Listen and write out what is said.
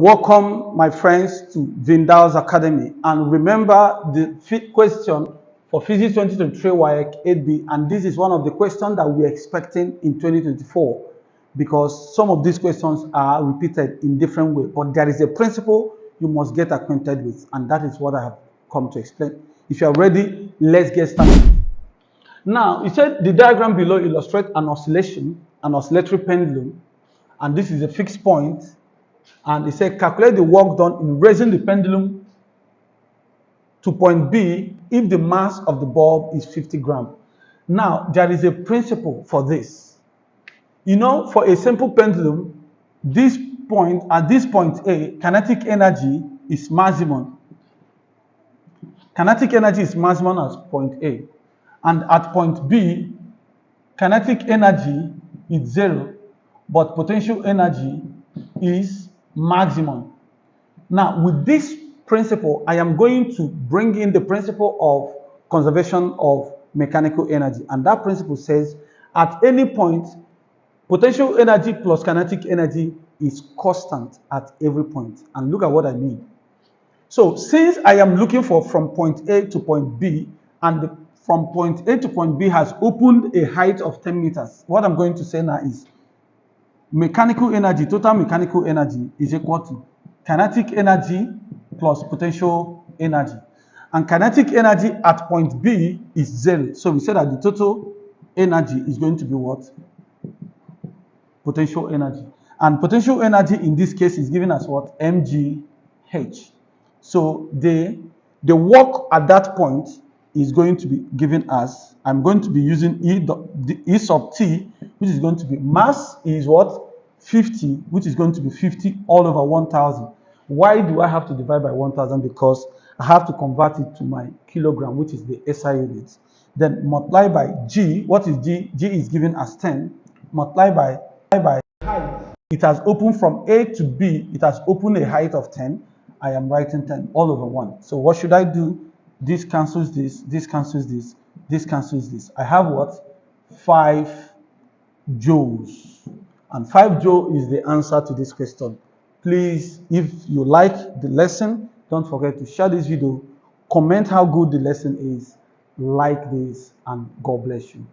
welcome my friends to VINDAL'S Academy, and remember the question for Physics 2023 Waec 8B, and this is one of the questions that we're expecting in 2024 because some of these questions are repeated in different ways, but there is a principle you must get acquainted with, and that is what I have come to explain. If you are ready, let's get started. Now, it said the diagram below illustrates an oscillation, an oscillatory pendulum, and this is a fixed point. And it said calculate the work done in raising the pendulum to point B if the mass of the bulb is 50 grams. Now, there is a principle for this. You know, for a simple pendulum, at this point A, kinetic energy is maximum. Kinetic energy is maximum at point A. And at point B, kinetic energy is 0, but potential energy is maximum. Now, with this principle, I am going to bring in the principle of conservation of mechanical energy. And that principle says, at any point, potential energy plus kinetic energy is constant at every point. And look at what I mean. So, since I am looking for from point A to point B, and from point A to point B has opened a height of 10 meters, what I'm going to say now is, mechanical energy, total mechanical energy is equal to kinetic energy plus potential energy. And kinetic energy at point B is 0. So we said that the total energy is going to be what? Potential energy. And potential energy in this case is given as what? mgh. So the work at that point is going to be given as, I'm going to be using E sub t, which is going to be mass is what? 50, which is going to be 50 all over 1,000. Why do I have to divide by 1,000? Because I have to convert it to my kilogram, which is the SI units. Then multiply by G. What is G? G is given as 10. Multiply by height. It has opened from A to B. It has opened a height of 10. I am writing 10 all over 1. So what should I do? This cancels this. This cancels this. This cancels this. I have what? 5 joules. And 5 joule is the answer to this question. Please, if you like the lesson, don't forget to share this video, comment how good the lesson is, like this, and God bless you.